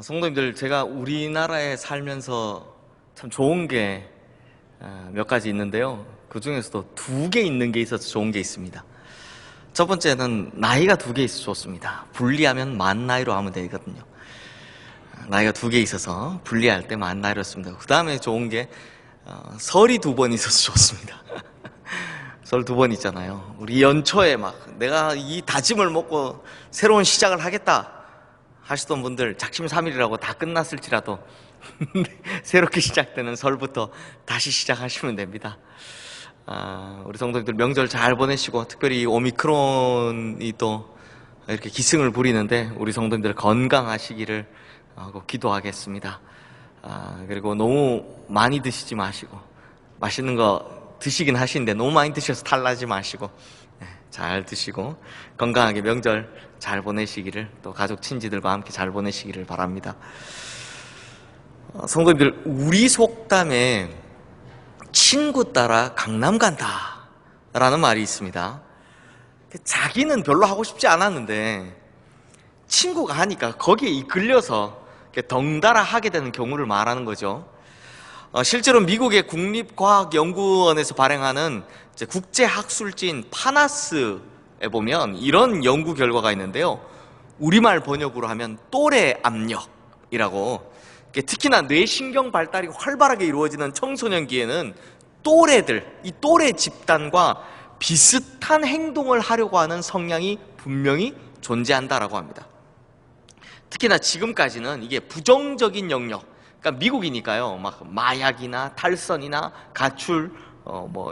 성도님들, 제가 우리나라에 살면서 참 좋은 게 몇 가지 있는데요. 그 중에서도 두 개 있는 게 있어서 좋은 게 있습니다. 첫 번째는 나이가 두 개 있어서 좋습니다. 분리하면 만 나이로 하면 되거든요. 나이가 두 개 있어서 분리할 때 만 나이로 씁니다. 그 다음에 좋은 게 설이 두 번 있어서 좋습니다. 설 두 번 있잖아요. 우리 연초에 막 내가 이 다짐을 먹고 새로운 시작을 하겠다 하시던 분들, 작심삼일이라고 다 끝났을지라도 새롭게 시작되는 설부터 다시 시작하시면 됩니다. 우리 성도님들 명절 잘 보내시고, 특별히 오미크론이 또 이렇게 기승을 부리는데 우리 성도님들 건강하시기를 꼭 기도하겠습니다. 그리고 너무 많이 드시지 마시고, 맛있는 거 드시긴 하시는데 너무 많이 드셔서 탈나지 마시고 잘 드시고 건강하게 명절 잘 보내시기를, 또 가족 친지들과 함께 잘 보내시기를 바랍니다. 성도님들, 우리 속담에 친구 따라 강남 간다 라는 말이 있습니다. 자기는 별로 하고 싶지 않았는데 친구가 하니까 거기에 이끌려서 덩달아 하게 되는 경우를 말하는 거죠. 실제로 미국의 국립과학연구원에서 발행하는 국제학술지인 파나스에 보면 이런 연구 결과가 있는데요. 우리말 번역으로 하면 또래 압력이라고, 특히나 뇌신경 발달이 활발하게 이루어지는 청소년기에는 또래들, 이 또래 집단과 비슷한 행동을 하려고 하는 성향이 분명히 존재한다라고 합니다. 특히나 지금까지는 이게 부정적인 영역, 그러니까 미국이니까요, 막 마약이나 탈선이나 가출,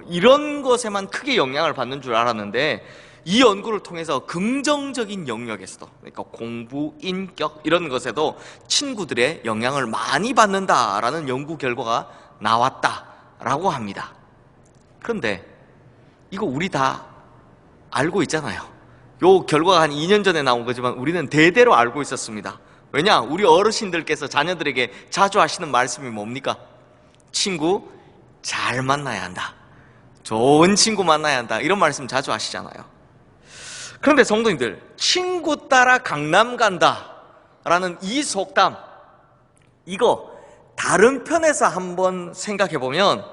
이런 것에만 크게 영향을 받는 줄 알았는데, 이 연구를 통해서 긍정적인 영역에서도, 그러니까 공부, 인격 이런 것에도 친구들의 영향을 많이 받는다라는 연구 결과가 나왔다라고 합니다. 그런데 이거 우리 다 알고 있잖아요. 요 결과가 한 2년 전에 나온 거지만 우리는 대대로 알고 있었습니다. 왜냐? 우리 어르신들께서 자녀들에게 자주 하시는 말씀이 뭡니까? 친구 잘 만나야 한다, 좋은 친구 만나야 한다, 이런 말씀 자주 하시잖아요. 그런데 성도님들, 친구 따라 강남 간다 라는 이 속담, 이거 다른 편에서 한번 생각해 보면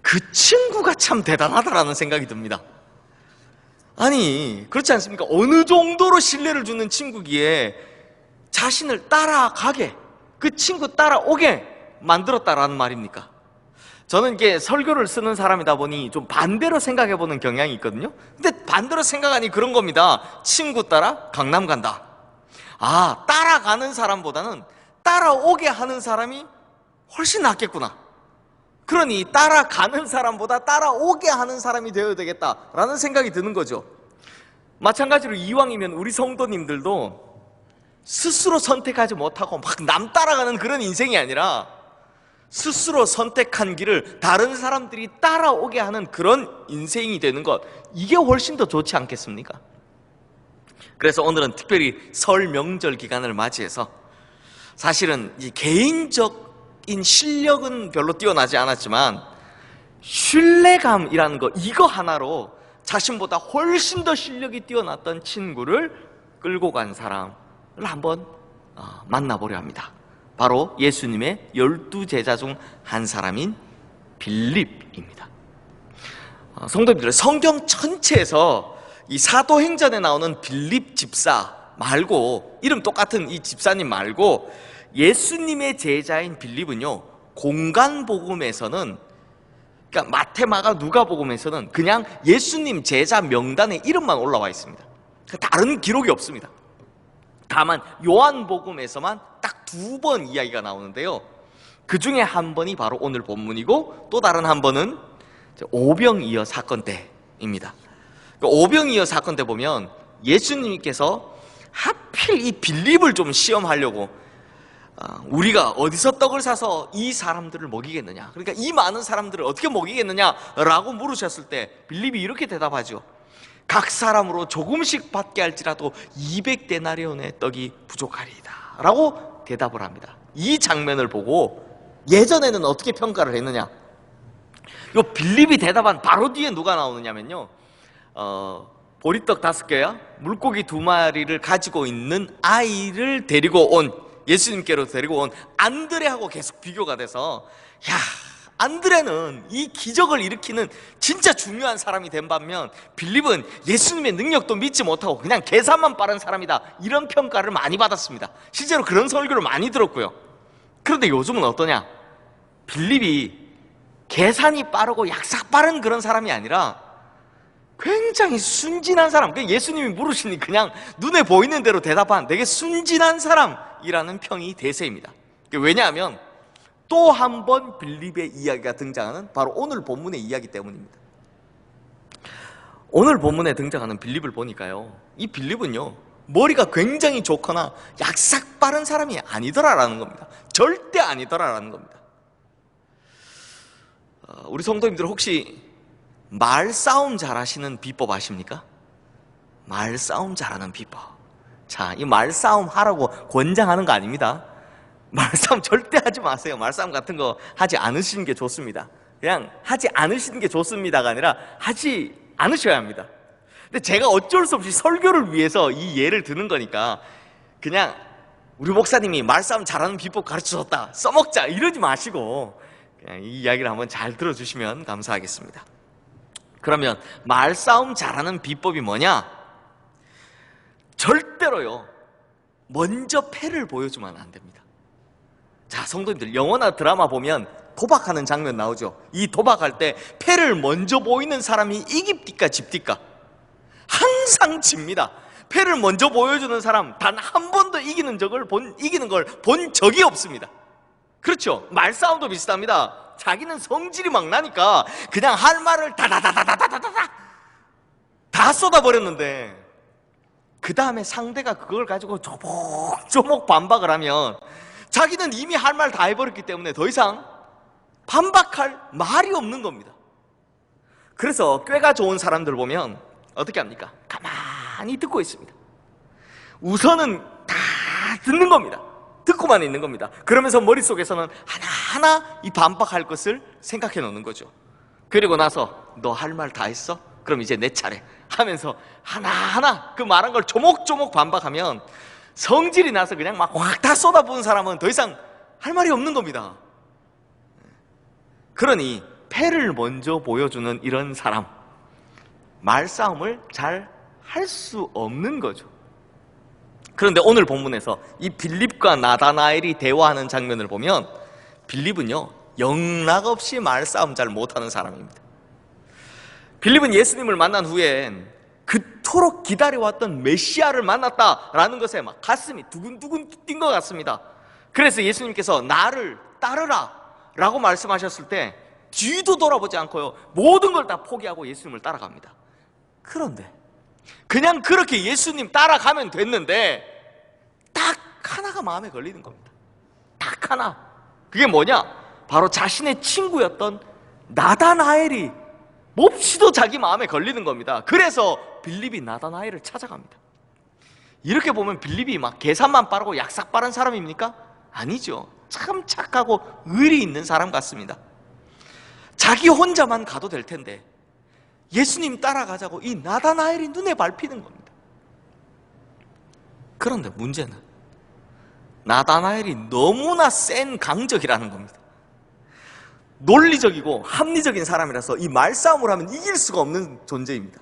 그 친구가 참 대단하다라는 생각이 듭니다. 아니, 그렇지 않습니까? 어느 정도로 신뢰를 주는 친구기에 자신을 따라가게, 그 친구 따라오게 만들었다라는 말입니까? 저는 이게 설교를 쓰는 사람이다 보니 좀 반대로 생각해보는 경향이 있거든요. 근데 반대로 생각하니 그런 겁니다. 친구 따라 강남 간다. 따라가는 사람보다는 따라오게 하는 사람이 훨씬 낫겠구나. 그러니 따라가는 사람보다 따라오게 하는 사람이 되어야 되겠다라는 생각이 드는 거죠. 마찬가지로 이왕이면 우리 성도님들도 스스로 선택하지 못하고 막 남 따라가는 그런 인생이 아니라 스스로 선택한 길을 다른 사람들이 따라오게 하는 그런 인생이 되는 것, 이게 훨씬 더 좋지 않겠습니까? 그래서 오늘은 특별히 설 명절 기간을 맞이해서, 사실은 이 개인적인 실력은 별로 뛰어나지 않았지만 신뢰감이라는 거, 이거 하나로 자신보다 훨씬 더 실력이 뛰어났던 친구를 끌고 간 사람을 한번 만나보려 합니다. 바로 예수님의 12제자 중 한 사람인 빌립입니다. 성도님들, 성경 전체에서 이 사도행전에 나오는 빌립 집사 말고, 이름 똑같은 이 집사님 말고 예수님의 제자인 빌립은요, 공간복음에서는, 그러니까 마태, 마가, 누가복음에서는 그냥 예수님 제자 명단에 이름만 올라와 있습니다. 다른 기록이 없습니다. 다만 요한복음에서만 딱 2번 이야기가 나오는데요, 그 중에 한 번이 바로 오늘 본문이고, 또 다른 한 번은 오병이어 사건 때입니다. 오병이어 사건 때 보면 예수님께서 하필 이 빌립을 좀 시험하려고, 우리가 어디서 떡을 사서 이 사람들을 먹이겠느냐, 그러니까 이 많은 사람들을 어떻게 먹이겠느냐라고 물으셨을 때 빌립이 이렇게 대답하죠. 각 사람으로 조금씩 받게 할지라도 200데나리온의 떡이 부족하리이다 라고 대답을 합니다. 이 장면을 보고 예전에는 어떻게 평가를 했느냐, 요 빌립이 대답한 바로 뒤에 누가 나오느냐면요, 보리떡 5개야 물고기 2마리를 가지고 있는 아이를 데리고 온, 예수님께로 데리고 온 안드레하고 계속 비교가 돼서, 야, 안드레는 이 기적을 일으키는 진짜 중요한 사람이 된 반면 빌립은 예수님의 능력도 믿지 못하고 그냥 계산만 빠른 사람이다, 이런 평가를 많이 받았습니다. 실제로 그런 설교를 많이 들었고요. 그런데 요즘은 어떠냐? 빌립이 계산이 빠르고 약삭 빠른 그런 사람이 아니라 굉장히 순진한 사람, 예수님이 물으시니 그냥 눈에 보이는 대로 대답한 되게 순진한 사람이라는 평이 대세입니다. 왜냐하면 또 한 번 빌립의 이야기가 등장하는 바로 오늘 본문의 이야기 때문입니다. 오늘 본문에 등장하는 빌립을 보니까요, 이 빌립은요 머리가 굉장히 좋거나 약삭 빠른 사람이 아니더라라는 겁니다. 절대 아니더라라는 겁니다. 우리 성도님들 혹시 말싸움 잘하시는 비법 아십니까? 말싸움 잘하는 비법. 자, 이 말싸움 하라고 권장하는 거 아닙니다. 말싸움 절대 하지 마세요. 말싸움 같은 거 하지 않으시는 게 좋습니다. 그냥 하지 않으시는 게 좋습니다가 아니라 하지 않으셔야 합니다. 근데 제가 어쩔 수 없이 설교를 위해서 이 예를 드는 거니까 그냥 우리 목사님이 말싸움 잘하는 비법 가르쳐줬다, 써먹자 이러지 마시고 그냥 이 이야기를 한번 잘 들어주시면 감사하겠습니다. 그러면 말싸움 잘하는 비법이 뭐냐? 절대로요 먼저 패를 보여주면 안 됩니다. 자, 성도님들, 영화나 드라마 보면 도박하는 장면 나오죠. 이 도박할 때 패를 먼저 보이는 사람이 이깁니까 집니까? 항상 집니다. 패를 먼저 보여주는 사람 단 한 번도 이기는 걸 본 적이 없습니다. 그렇죠? 말싸움도 비슷합니다. 자기는 성질이 막 나니까 그냥 할 말을 다다다다다다다다 다 쏟아버렸는데 그 다음에 상대가 그걸 가지고 조목조목 반박을 하면 자기는 이미 할 말 다 해버렸기 때문에 더 이상 반박할 말이 없는 겁니다. 그래서 꾀가 좋은 사람들 보면 어떻게 합니까? 가만히 듣고 있습니다. 우선은 다 듣는 겁니다. 듣고만 있는 겁니다. 그러면서 머릿속에서는 하나하나 이 반박할 것을 생각해 놓는 거죠. 그리고 나서 너 할 말 다 했어? 그럼 이제 내 차례 하면서 하나하나 그 말한 걸 조목조목 반박하면 성질이 나서 그냥 막 확 다 쏟아부은 사람은 더 이상 할 말이 없는 겁니다. 그러니 패를 먼저 보여주는 이런 사람, 말싸움을 잘 할 수 없는 거죠. 그런데 오늘 본문에서 이 빌립과 나다나엘이 대화하는 장면을 보면 빌립은요 영락없이 말싸움 잘 못하는 사람입니다. 빌립은 예수님을 만난 후엔 그토록 기다려왔던 메시아를 만났다라는 것에 막 가슴이 두근두근 뛴 것 같습니다. 그래서 예수님께서 나를 따르라 라고 말씀하셨을 때 뒤도 돌아보지 않고요 모든 걸 다 포기하고 예수님을 따라갑니다. 그런데 그냥 그렇게 예수님 따라가면 됐는데 딱 하나가 마음에 걸리는 겁니다. 딱 하나. 그게 뭐냐? 바로 자신의 친구였던 나다나엘이 몹시도 자기 마음에 걸리는 겁니다. 그래서 빌립이 나다나엘을 찾아갑니다. 이렇게 보면 빌립이 막 계산만 빠르고 약삭 빠른 사람입니까? 아니죠. 참 착하고 의리 있는 사람 같습니다. 자기 혼자만 가도 될 텐데 예수님 따라가자고 이 나다나엘이 눈에 밟히는 겁니다. 그런데 문제는 나다나엘이 너무나 센 강적이라는 겁니다. 논리적이고 합리적인 사람이라서 이 말싸움을 하면 이길 수가 없는 존재입니다.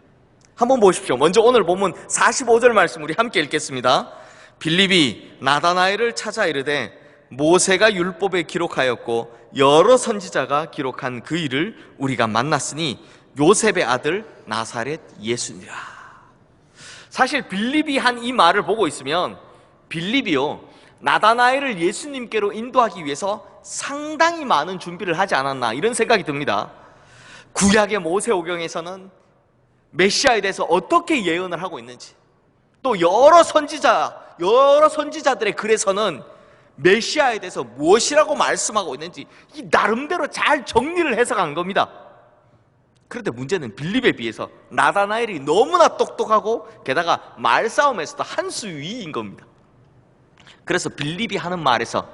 한번 보십시오. 먼저 오늘 본문 45절 말씀 우리 함께 읽겠습니다. 빌립이 나다나엘을 찾아 이르되 모세가 율법에 기록하였고 여러 선지자가 기록한 그 일을 우리가 만났으니 요셉의 아들 나사렛 예수니라. 사실 빌립이 한 이 말을 보고 있으면 빌립이요 나다나엘을 예수님께로 인도하기 위해서 상당히 많은 준비를 하지 않았나 이런 생각이 듭니다. 구약의 모세오경에서는 메시아에 대해서 어떻게 예언을 하고 있는지, 또 여러 선지자들의 글에서는 메시아에 대해서 무엇이라고 말씀하고 있는지 이 나름대로 잘 정리를 해서 간 겁니다. 그런데 문제는 빌립에 비해서 나다나엘이 너무나 똑똑하고 게다가 말싸움에서도 한 수 위인 겁니다. 그래서 빌립이 하는 말에서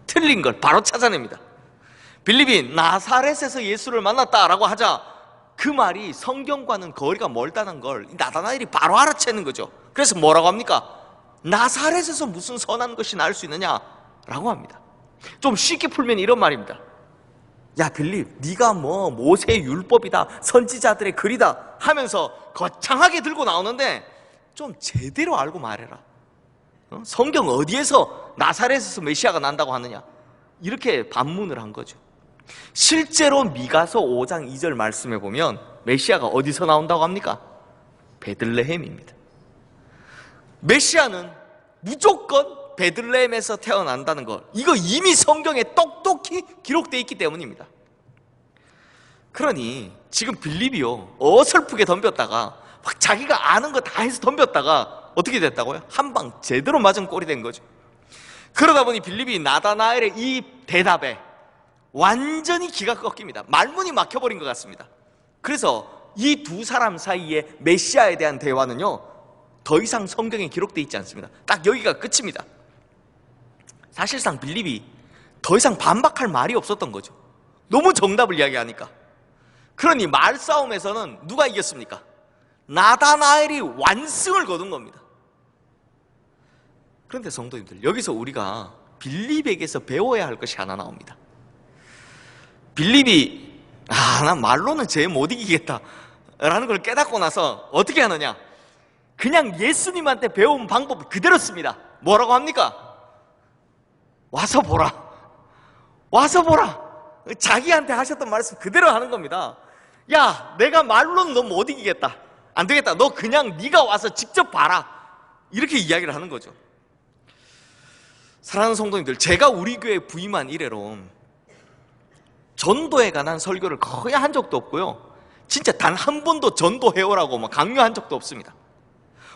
틀린 걸 바로 찾아냅니다. 빌립이 나사렛에서 예수를 만났다라고 하자 그 말이 성경과는 거리가 멀다는 걸 나다나엘이 바로 알아채는 거죠. 그래서 뭐라고 합니까? 나사렛에서 무슨 선한 것이 날 수 있느냐라고 합니다. 좀 쉽게 풀면 이런 말입니다. 야 빌립, 네가 뭐 모세의 율법이다, 선지자들의 글이다 하면서 거창하게 들고 나오는데 좀 제대로 알고 말해라. 성경 어디에서 나사렛에서 메시아가 난다고 하느냐, 이렇게 반문을 한 거죠. 실제로 미가서 5장 2절 말씀에 보면 메시아가 어디서 나온다고 합니까? 베들레헴입니다. 메시아는 무조건 베들레헴에서 태어난다는 것, 이거 이미 성경에 똑똑히 기록되어 있기 때문입니다. 그러니 지금 빌립이요, 어설프게 덤볐다가 막 자기가 아는 거 다 해서 덤볐다가 어떻게 됐다고요? 한 방 제대로 맞은 꼴이 된 거죠. 그러다 보니 빌립이 나다나엘의 이 대답에 완전히 기가 꺾입니다. 말문이 막혀버린 것 같습니다. 그래서 이 두 사람 사이에 메시아에 대한 대화는요, 더 이상 성경에 기록되어 있지 않습니다. 딱 여기가 끝입니다. 사실상 빌립이 더 이상 반박할 말이 없었던 거죠. 너무 정답을 이야기하니까. 그러니 말싸움에서는 누가 이겼습니까? 나다나엘이 완승을 거둔 겁니다. 그런데 성도님들, 여기서 우리가 빌립에게서 배워야 할 것이 하나 나옵니다. 빌립이 난 말로는 쟤 못 이기겠다 라는 걸 깨닫고 나서 어떻게 하느냐, 그냥 예수님한테 배운 방법 그대로 씁니다. 뭐라고 합니까? 와서 보라, 와서 보라. 자기한테 하셨던 말씀 그대로 하는 겁니다. 야, 내가 말로는 너 못 이기겠다, 안 되겠다, 너 그냥 네가 와서 직접 봐라, 이렇게 이야기를 하는 거죠. 사랑하는 성도님들, 제가 우리 교회 부임한 이래로 전도에 관한 설교를 거의 한 적도 없고요, 진짜 단 한 번도 전도해오라고 막 강요한 적도 없습니다.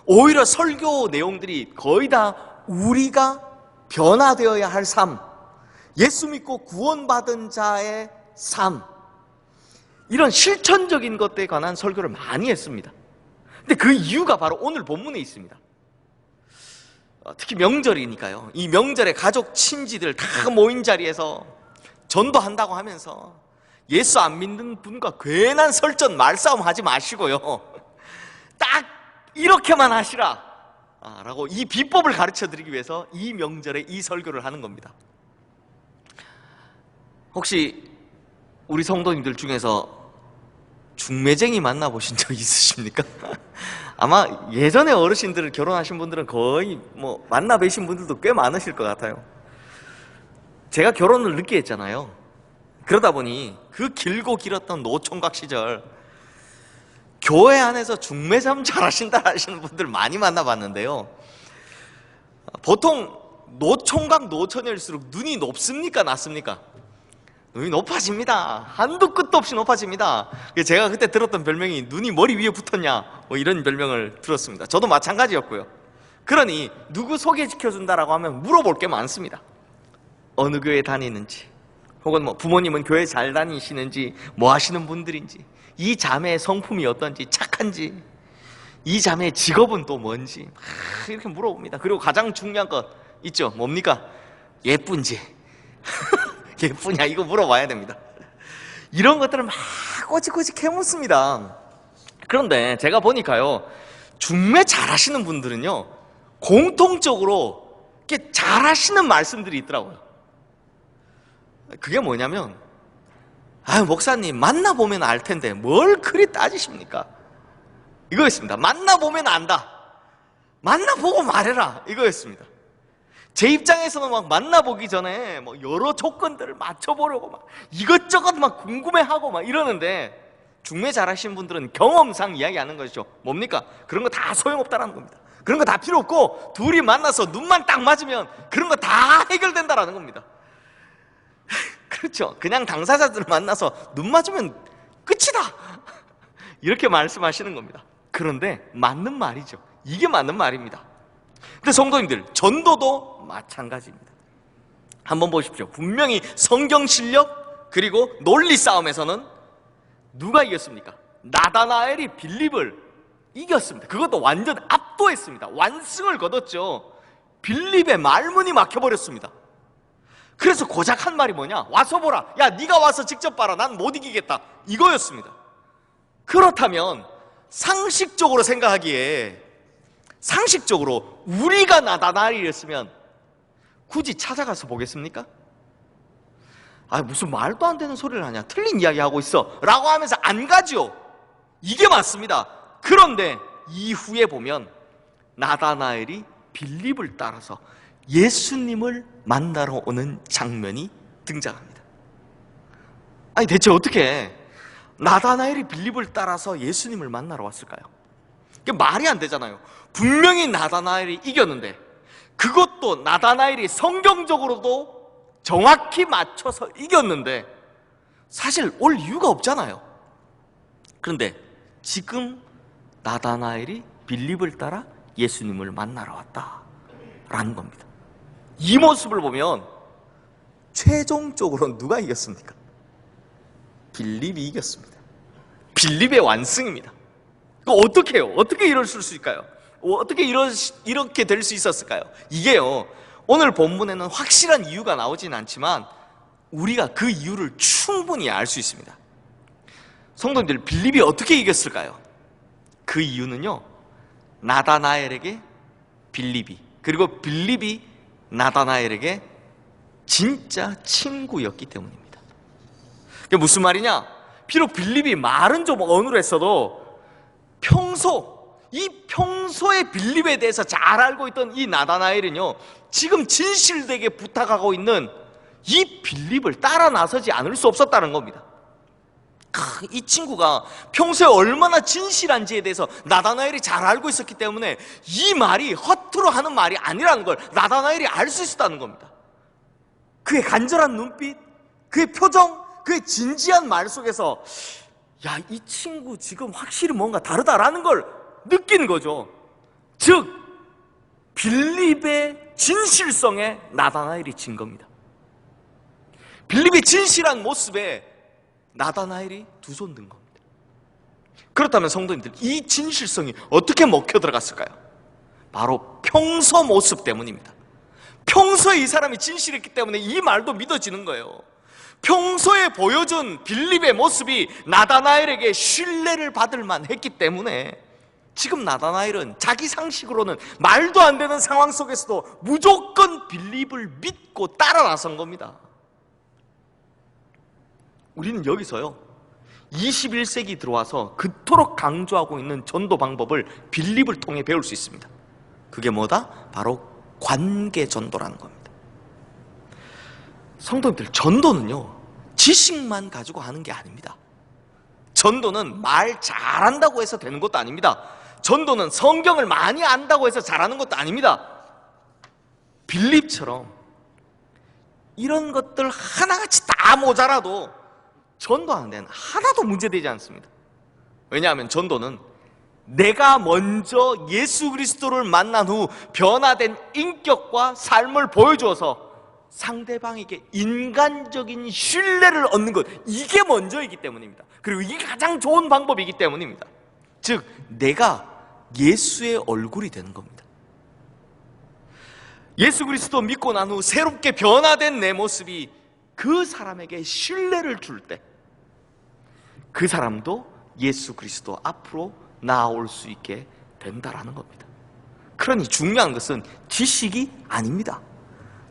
오히려 설교 내용들이 거의 다 우리가 변화되어야 할 삶, 예수 믿고 구원받은 자의 삶, 이런 실천적인 것들에 관한 설교를 많이 했습니다. 근데 그 이유가 바로 오늘 본문에 있습니다. 특히 명절이니까요, 이 명절에 가족 친지들 다 모인 자리에서 전도한다고 하면서 예수 안 믿는 분과 괜한 설전 말싸움 하지 마시고요, 딱 이렇게만 하시라 라고 이 비법을 가르쳐 드리기 위해서 이 명절에 이 설교를 하는 겁니다. 혹시 우리 성도님들 중에서 중매쟁이 만나보신 적 있으십니까? 아마 예전에 어르신들 결혼하신 분들은 거의 뭐 만나 뵈신 분들도 꽤 많으실 것 같아요. 제가 결혼을 늦게 했잖아요. 그러다 보니 그 길고 길었던 노총각 시절 교회 안에서 중매점 잘하신다 하시는 분들 많이 만나봤는데요, 보통 노총각 노처녀일수록 눈이 높습니까, 낮습니까? 눈이 높아집니다. 한도 끝도 없이 높아집니다. 제가 그때 들었던 별명이 눈이 머리 위에 붙었냐, 뭐 이런 별명을 들었습니다. 저도 마찬가지였고요. 그러니 누구 소개시켜준다라고 하면 물어볼 게 많습니다. 어느 교회 다니는지, 혹은 뭐 부모님은 교회 잘 다니시는지, 뭐 하시는 분들인지, 이 자매의 성품이 어떤지, 착한지, 이 자매의 직업은 또 뭔지 이렇게 물어봅니다. 그리고 가장 중요한 것 있죠, 뭡니까? 예쁜지 예쁘냐, 이거 물어봐야 됩니다. 이런 것들을 막 꼬치꼬치 캐묻습니다. 그런데 제가 보니까요, 중매 잘하시는 분들은요, 공통적으로 이렇게 잘하시는 말씀들이 있더라고요. 그게 뭐냐면, 목사님 만나보면 알 텐데 뭘 그리 따지십니까? 이거였습니다. 만나보면 안다, 만나보고 말해라, 이거였습니다. 제 입장에서는 막 만나보기 전에 뭐 여러 조건들을 맞춰보려고 막 이것저것 막 궁금해하고 막 이러는데, 중매 잘하시는 분들은 경험상 이야기하는 것이죠. 뭡니까? 그런 거 다 소용없다라는 겁니다. 그런 거 다 필요 없고 둘이 만나서 눈만 딱 맞으면 그런 거 다 해결된다라는 겁니다. 그렇죠. 그냥 당사자들을 만나서 눈 맞으면 끝이다, 이렇게 말씀하시는 겁니다. 그런데 맞는 말이죠. 이게 맞는 말입니다. 근데 성도님들, 전도도 마찬가지입니다. 한번 보십시오. 분명히 성경 실력 그리고 논리 싸움에서는 누가 이겼습니까? 나다나엘이 빌립을 이겼습니다. 그것도 완전 압도했습니다. 완승을 거뒀죠. 빌립의 말문이 막혀버렸습니다. 그래서 고작 한 말이 뭐냐? 와서 보라. 야, 네가 와서 직접 봐라. 난 못 이기겠다. 이거였습니다. 그렇다면 상식적으로 생각하기에, 상식적으로 우리가 나다나엘이었으면 굳이 찾아가서 보겠습니까? 아, 무슨 말도 안 되는 소리를 하냐, 틀린 이야기 하고 있어 라고 하면서 안 가죠. 이게 맞습니다. 그런데 이후에 보면 나다나엘이 빌립을 따라서 예수님을 만나러 오는 장면이 등장합니다. 아니, 대체 어떻게 나다나엘이 빌립을 따라서 예수님을 만나러 왔을까요? 이게 말이 안 되잖아요. 분명히 나다나엘이 이겼는데, 그것도 나다나엘이 성경적으로도 정확히 맞춰서 이겼는데 사실 올 이유가 없잖아요. 그런데 지금 나다나엘이 빌립을 따라 예수님을 만나러 왔다라는 겁니다. 이 모습을 보면 최종적으로 누가 이겼습니까? 빌립이 이겼습니다. 빌립의 완승입니다. 어떻게 해요? 어떻게 이럴 수 있을까요? 어떻게 이렇게 될 수 있었을까요? 이게요, 오늘 본문에는 확실한 이유가 나오진 않지만 우리가 그 이유를 충분히 알 수 있습니다. 성도님들, 빌립이 어떻게 이겼을까요? 그 이유는요, 나다나엘에게 빌립이, 그리고 빌립이 나다나엘에게 진짜 친구였기 때문입니다. 그게 무슨 말이냐? 비록 빌립이 말은 좀 어눌했어도 평소에 빌립에 대해서 잘 알고 있던 이 나다나엘은요, 지금 진실되게 부탁하고 있는 이 빌립을 따라 나서지 않을 수 없었다는 겁니다. 이 친구가 평소에 얼마나 진실한지에 대해서 나다나엘이 잘 알고 있었기 때문에 이 말이 허투루 하는 말이 아니라는 걸 나다나엘이 알 수 있었다는 겁니다. 그의 간절한 눈빛, 그의 표정, 그의 진지한 말 속에서 야, 이 친구 지금 확실히 뭔가 다르다라는 걸 느끼는 거죠. 즉, 빌립의 진실성에 나다나엘이 진 겁니다. 빌립의 진실한 모습에 나다나엘이 두 손 든 겁니다. 그렇다면 성도님들, 이 진실성이 어떻게 먹혀 들어갔을까요? 바로 평소 모습 때문입니다. 평소에 이 사람이 진실했기 때문에 이 말도 믿어지는 거예요. 평소에 보여준 빌립의 모습이 나다나엘에게 신뢰를 받을 만했기 때문에 지금 나다나엘은 자기 상식으로는 말도 안 되는 상황 속에서도 무조건 빌립을 믿고 따라 나선 겁니다. 우리는 여기서요, 21세기 들어와서 그토록 강조하고 있는 전도 방법을 빌립을 통해 배울 수 있습니다. 그게 뭐다? 바로 관계 전도라는 겁니다. 성도님들, 전도는요, 지식만 가지고 하는 게 아닙니다. 전도는 말 잘한다고 해서 되는 것도 아닙니다. 전도는 성경을 많이 안다고 해서 잘하는 것도 아닙니다. 빌립처럼 이런 것들 하나같이 다 모자라도 전도하는 데는 하나도 문제되지 않습니다. 왜냐하면 전도는 내가 먼저 예수 그리스도를 만난 후 변화된 인격과 삶을 보여주어서 상대방에게 인간적인 신뢰를 얻는 것, 이게 먼저이기 때문입니다. 그리고 이게 가장 좋은 방법이기 때문입니다. 즉, 내가 예수의 얼굴이 되는 겁니다. 예수 그리스도 믿고 난 후 새롭게 변화된 내 모습이 그 사람에게 신뢰를 줄 때 그 사람도 예수 그리스도 앞으로 나아올 수 있게 된다라는 겁니다. 그러니 중요한 것은 지식이 아닙니다.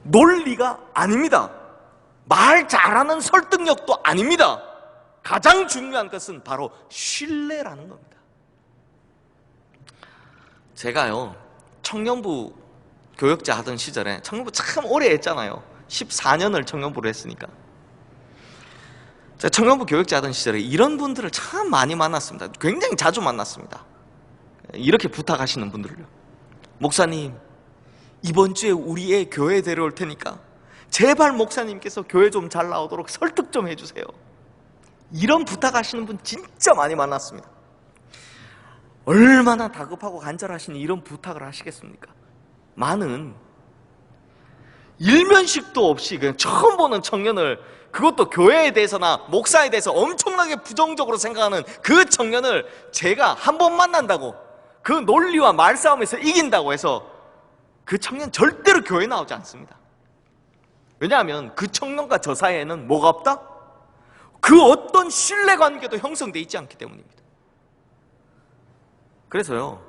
논리가 아닙니다. 말 잘하는 설득력도 아닙니다. 가장 중요한 것은 바로 신뢰라는 겁니다. 제가요, 청년부 교역자 하던 시절에, 청년부 참 오래 했잖아요. 14년을 청년부를 했으니까. 제가 청년부 교역자 하던 시절에 이런 분들을 참 많이 만났습니다. 굉장히 자주 만났습니다. 이렇게 부탁하시는 분들을요. 목사님, 이번 주에 우리 애 교회 데려올 테니까 제발 목사님께서 교회 좀 잘 나오도록 설득 좀 해주세요. 이런 부탁하시는 분 진짜 많이 만났습니다. 얼마나 다급하고 간절하신 이런 부탁을 하시겠습니까? 많은 일면식도 없이 그냥 처음 보는 청년을, 그것도 교회에 대해서나 목사에 대해서 엄청나게 부정적으로 생각하는 그 청년을 제가 한 번 만난다고, 그 논리와 말싸움에서 이긴다고 해서 그 청년 절대로 교회 나오지 않습니다. 왜냐하면 그 청년과 저 사이에는 뭐가 없다? 그 어떤 신뢰관계도 형성되어 있지 않기 때문입니다. 그래서요,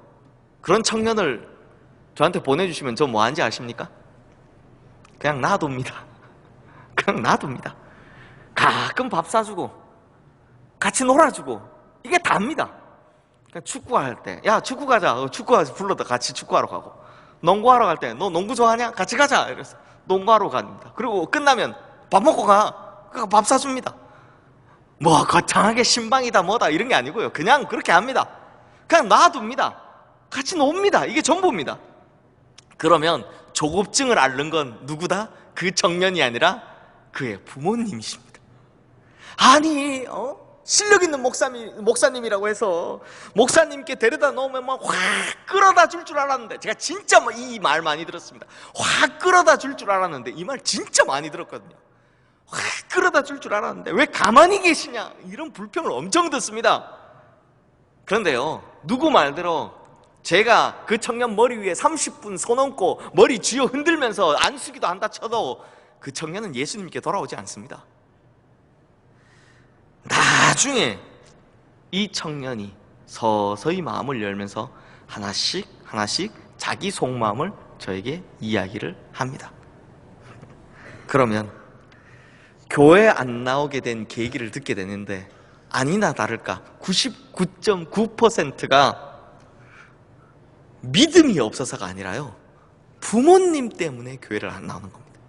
그런 청년을 저한테 보내주시면 저 뭐 하는지 아십니까? 그냥 놔둡니다. 그냥 놔둡니다. 가끔 밥 사주고 같이 놀아주고 이게 다입니다. 그러니까 축구할 때 야 축구 가자, 축구 가서 불러다 같이 축구하러 가고, 농구하러 갈 때 너 농구 좋아하냐? 같이 가자 이래서 농구하러 갑니다. 그리고 끝나면 밥 먹고 가. 그러니까 밥 사줍니다. 뭐 거창하게 신방이다 뭐다 이런 게 아니고요, 그냥 그렇게 합니다. 그냥 놔둡니다. 같이 놉니다. 이게 전부입니다. 그러면 조급증을 앓는 건 누구다? 그 청년이 아니라 그의 부모님이십니다. 아니 실력 있는 목사님이라고 해서 목사님께 데려다 놓으면 막 확 끌어다 줄 줄 알았는데, 제가 진짜 이 말 많이 들었습니다. 확 끌어다 줄 줄 알았는데, 이 말 진짜 많이 들었거든요. 확 끌어다 줄 줄 알았는데 왜 가만히 계시냐, 이런 불평을 엄청 듣습니다. 그런데요, 누구 말대로 제가 그 청년 머리 위에 30분 손 얹고 머리 쥐어 흔들면서 안수기도 한다 쳐도 그 청년은 예수님께 돌아오지 않습니다. 나중에 이 청년이 서서히 마음을 열면서 하나씩 하나씩 자기 속마음을 저에게 이야기를 합니다. 그러면 교회 안 나오게 된 계기를 듣게 되는데, 아니나 다를까 99.9%가 믿음이 없어서가 아니라요, 부모님 때문에 교회를 안 나오는 겁니다.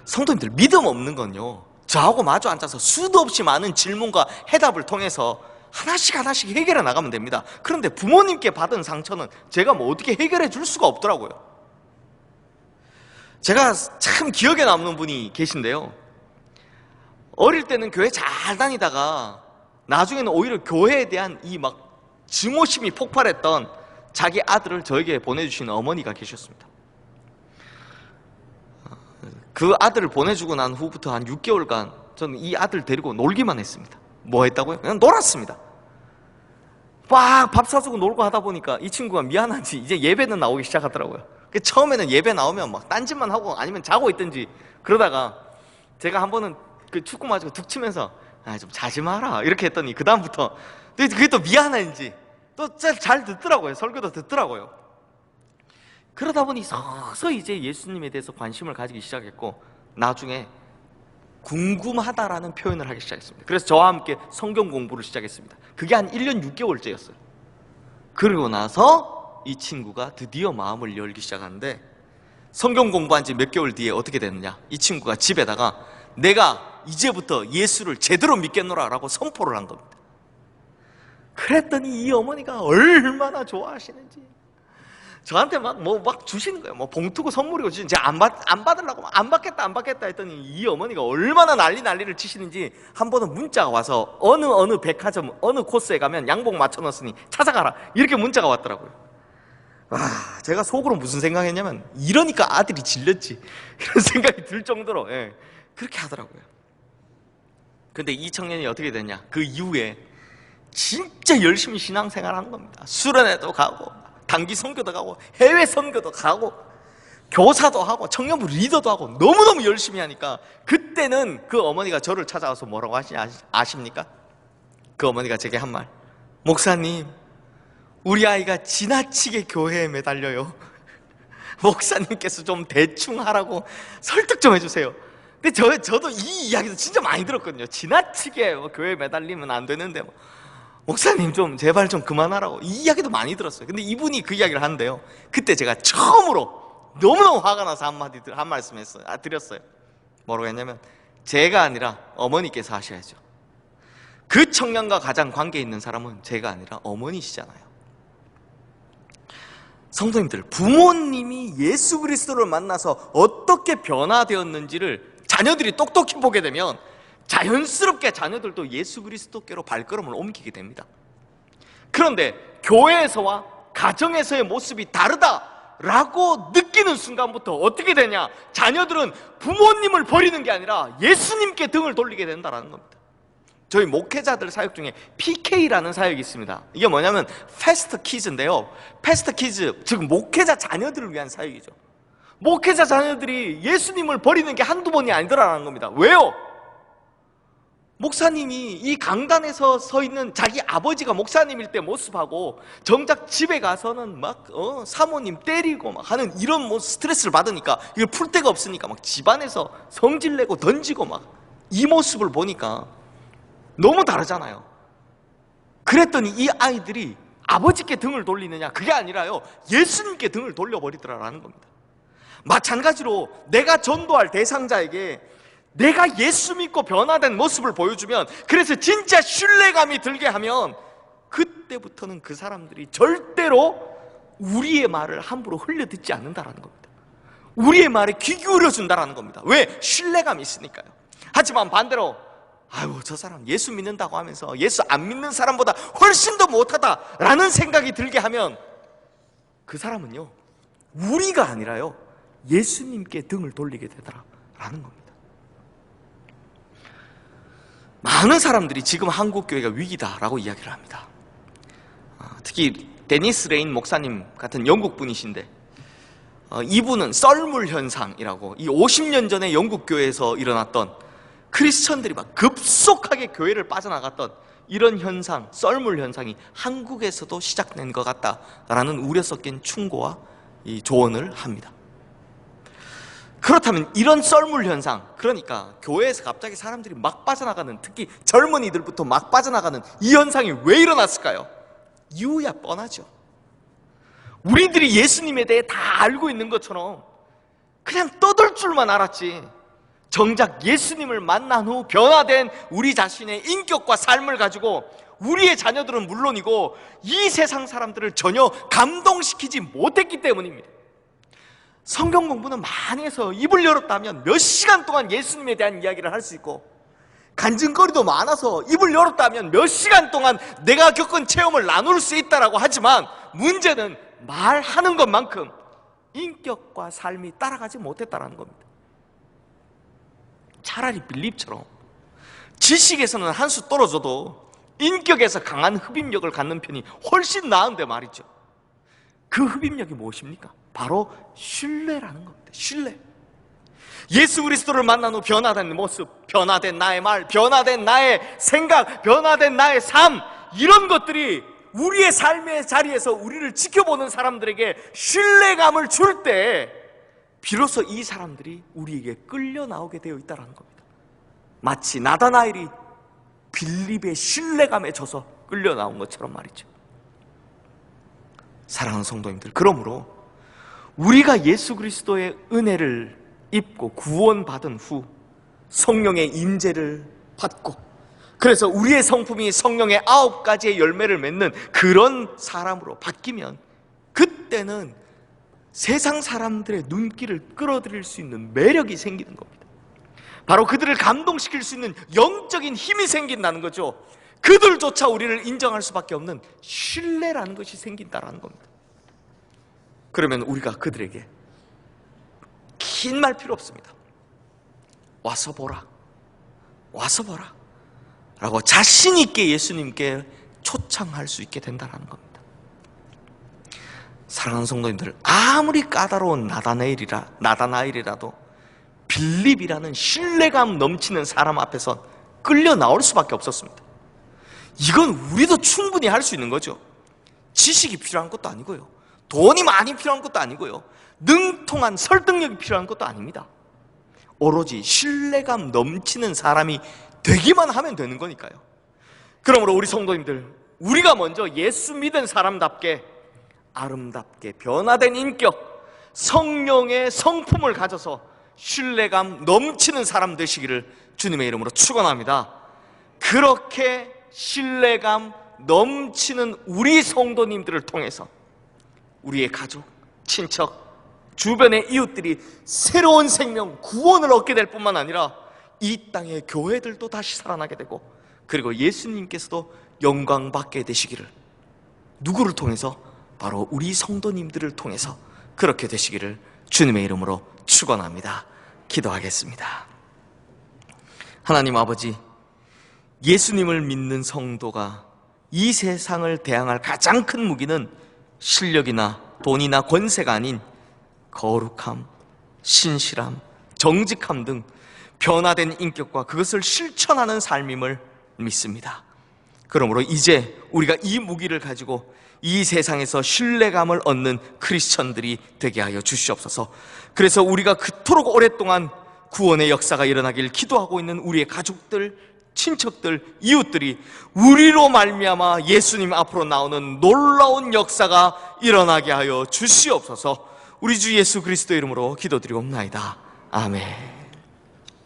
성도님들, 믿음 없는 건요, 저하고 마주 앉아서 수도 없이 많은 질문과 해답을 통해서 하나씩 하나씩 해결해 나가면 됩니다. 그런데 부모님께 받은 상처는 제가 뭐 어떻게 해결해 줄 수가 없더라고요. 제가 참 기억에 남는 분이 계신데요, 어릴 때는 교회 잘 다니다가 나중에는 오히려 교회에 대한 이 막 증오심이 폭발했던 자기 아들을 저에게 보내주신 어머니가 계셨습니다. 그 아들을 보내주고 난 후부터 한 6개월간 저는 이 아들 데리고 놀기만 했습니다. 뭐 했다고요? 그냥 놀았습니다. 막 밥 사주고 놀고 하다 보니까 이 친구가 미안한지 이제 예배는 나오기 시작하더라고요. 처음에는 예배 나오면 막 딴짓만 하고 아니면 자고 있든지 그러다가 제가 한 번은 그 축구 맞고 툭 치면서 좀 자지 마라 이렇게 했더니 그 다음부터 그게 또 미안한지 또 잘 듣더라고요. 설교도 듣더라고요. 그러다 보니 서서히 이제 예수님에 대해서 관심을 가지기 시작했고, 나중에 궁금하다라는 표현을 하기 시작했습니다. 그래서 저와 함께 성경 공부를 시작했습니다. 그게 한 1년 6개월째였어요. 그러고 나서 이 친구가 드디어 마음을 열기 시작하는데, 성경 공부한 지 몇 개월 뒤에 어떻게 됐느냐, 이 친구가 집에다가 내가 이제부터 예수를 제대로 믿겠노라 라고 선포를 한 겁니다. 그랬더니 이 어머니가 얼마나 좋아하시는지 저한테 막 주시는 거예요. 뭐 봉투고 선물이고 주시는, 제가 안 받으려고 안 받겠다 했더니 이 어머니가 얼마나 난리를 치시는지, 한 번은 문자가 와서 어느 백화점 어느 코스에 가면 양복 맞춰놨으니 찾아가라 이렇게 문자가 왔더라고요. 와, 제가 속으로 무슨 생각했냐면, 이러니까 아들이 질렸지 이런 생각이 들 정도로 그렇게 하더라고요. 근데 이 청년이 어떻게 됐냐, 그 이후에 진짜 열심히 신앙생활 한 겁니다. 수련회도 가고 단기 선교도 가고 해외 선교도 가고 교사도 하고 청년부 리더도 하고 너무너무 열심히 하니까, 그때는 그 어머니가 저를 찾아와서 뭐라고 하시지 아십니까? 그 어머니가 제게 한 말, 목사님, 우리 아이가 지나치게 교회에 매달려요. 목사님께서 좀 대충 하라고 설득 좀 해주세요. 근데 저도 이 이야기도 진짜 많이 들었거든요. 지나치게 교회에 매달리면 안 되는데 목사님 좀 제발 좀 그만하라고, 이 이야기도 많이 들었어요. 근데 이분이 그 이야기를 하는데요, 그때 제가 처음으로 너무너무 화가 나서 한 말씀 했어요. 드렸어요. 뭐라고 했냐면, 제가 아니라 어머니께서 하셔야죠. 그 청년과 가장 관계 있는 사람은 제가 아니라 어머니시잖아요. 성도님들, 부모님이 예수 그리스도를 만나서 어떻게 변화되었는지를 자녀들이 똑똑히 보게 되면 자연스럽게 자녀들도 예수 그리스도께로 발걸음을 옮기게 됩니다. 그런데 교회에서와 가정에서의 모습이 다르다라고 느끼는 순간부터 어떻게 되냐, 자녀들은 부모님을 버리는 게 아니라 예수님께 등을 돌리게 된다는 겁니다. 저희 목회자들 사역 중에 PK라는 사역이 있습니다. 이게 뭐냐면 패스트 키즈인데요, 패스트 키즈, 즉 목회자 자녀들을 위한 사역이죠. 목회자 자녀들이 예수님을 버리는 게 한두 번이 아니더라는 겁니다. 왜요? 목사님이 이 강단에서 서 있는 자기 아버지가 목사님일 때 모습하고 정작 집에 가서는 막 사모님 때리고 막 하는 이런 뭐 스트레스를 받으니까 이걸 풀 데가 없으니까 막 집안에서 성질내고 던지고 막 이 모습을 보니까 너무 다르잖아요. 그랬더니 이 아이들이 아버지께 등을 돌리느냐, 그게 아니라요, 예수님께 등을 돌려버리더라라는 겁니다. 마찬가지로 내가 전도할 대상자에게 내가 예수 믿고 변화된 모습을 보여주면, 그래서 진짜 신뢰감이 들게 하면, 그때부터는 그 사람들이 절대로 우리의 말을 함부로 흘려듣지 않는다라는 겁니다. 우리의 말에 귀 기울여준다라는 겁니다. 왜? 신뢰감이 있으니까요. 하지만 반대로 아유, 저 사람 예수 믿는다고 하면서 예수 안 믿는 사람보다 훨씬 더 못하다라는 생각이 들게 하면, 그 사람은요, 우리가 아니라요, 예수님께 등을 돌리게 되더라라는 겁니다. 많은 사람들이 지금 한국교회가 위기다라고 이야기를 합니다. 특히 데니스 레인 목사님 같은 영국 분이신데, 이분은 썰물 현상이라고, 이 50년 전에 영국 교회에서 일어났던 크리스천들이 막 급속하게 교회를 빠져나갔던 이런 현상, 썰물 현상이 한국에서도 시작된 것 같다라는 우려 섞인 충고와 이 조언을 합니다. 그렇다면 이런 썰물 현상, 그러니까 교회에서 갑자기 사람들이 막 빠져나가는, 특히 젊은이들부터 막 빠져나가는 이 현상이 왜 일어났을까요? 이유야 뻔하죠. 우리들이 예수님에 대해 다 알고 있는 것처럼 그냥 떠들 줄만 알았지, 정작 예수님을 만난 후 변화된 우리 자신의 인격과 삶을 가지고 우리의 자녀들은 물론이고 이 세상 사람들을 전혀 감동시키지 못했기 때문입니다. 성경 공부는 많이 해서 입을 열었다면 몇 시간 동안 예수님에 대한 이야기를 할 수 있고, 간증거리도 많아서 입을 열었다면 몇 시간 동안 내가 겪은 체험을 나눌 수 있다라고 하지만, 문제는 말하는 것만큼 인격과 삶이 따라가지 못했다라는 겁니다. 차라리 빌립처럼 지식에서는 한 수 떨어져도 인격에서 강한 흡입력을 갖는 편이 훨씬 나은데 말이죠. 그 흡입력이 무엇입니까? 바로 신뢰라는 겁니다. 신뢰. 예수 그리스도를 만난 후 변화된 모습, 변화된 나의 말, 변화된 나의 생각, 변화된 나의 삶, 이런 것들이 우리의 삶의 자리에서 우리를 지켜보는 사람들에게 신뢰감을 줄 때 비로소 이 사람들이 우리에게 끌려 나오게 되어 있다는 겁니다. 마치 나다나엘이 빌립의 신뢰감에 져서 끌려 나온 것처럼 말이죠. 사랑하는 성도님들, 그러므로 우리가 예수 그리스도의 은혜를 입고 구원받은 후 성령의 임재를 받고, 그래서 우리의 성품이 성령의 9가지의 열매를 맺는 그런 사람으로 바뀌면, 그때는 세상 사람들의 눈길을 끌어들일 수 있는 매력이 생기는 겁니다. 바로 그들을 감동시킬 수 있는 영적인 힘이 생긴다는 거죠. 그들조차 우리를 인정할 수밖에 없는 신뢰라는 것이 생긴다는 겁니다. 그러면 우리가 그들에게 긴 말 필요 없습니다. 와서 보라, 와서 보라 라고 자신 있게 예수님께 초청할 수 있게 된다는 겁니다. 사랑하는 성도님들, 아무리 까다로운 나다나엘이라도 빌립이라는 신뢰감 넘치는 사람 앞에선 끌려 나올 수밖에 없었습니다. 이건 우리도 충분히 할 수 있는 거죠. 지식이 필요한 것도 아니고요, 돈이 많이 필요한 것도 아니고요, 능통한 설득력이 필요한 것도 아닙니다. 오로지 신뢰감 넘치는 사람이 되기만 하면 되는 거니까요. 그러므로 우리 성도님들, 우리가 먼저 예수 믿은 사람답게 아름답게 변화된 인격, 성령의 성품을 가져서 신뢰감 넘치는 사람 되시기를 주님의 이름으로 축원합니다. 그렇게 신뢰감 넘치는 우리 성도님들을 통해서 우리의 가족, 친척, 주변의 이웃들이 새로운 생명, 구원을 얻게 될 뿐만 아니라 이 땅의 교회들도 다시 살아나게 되고, 그리고 예수님께서도 영광받게 되시기를, 누구를 통해서? 바로 우리 성도님들을 통해서 그렇게 되시기를 주님의 이름으로 축원합니다. 기도하겠습니다. 하나님 아버지, 예수님을 믿는 성도가 이 세상을 대항할 가장 큰 무기는 실력이나 돈이나 권세가 아닌 거룩함, 신실함, 정직함 등 변화된 인격과 그것을 실천하는 삶임을 믿습니다. 그러므로 이제 우리가 이 무기를 가지고 이 세상에서 신뢰감을 얻는 크리스천들이 되게 하여 주시옵소서. 그래서 우리가 그토록 오랫동안 구원의 역사가 일어나길 기도하고 있는 우리의 가족들, 친척들, 이웃들이 우리로 말미암아 예수님 앞으로 나오는 놀라운 역사가 일어나게 하여 주시옵소서. 우리 주 예수 그리스도 이름으로 기도드리옵나이다. 아멘.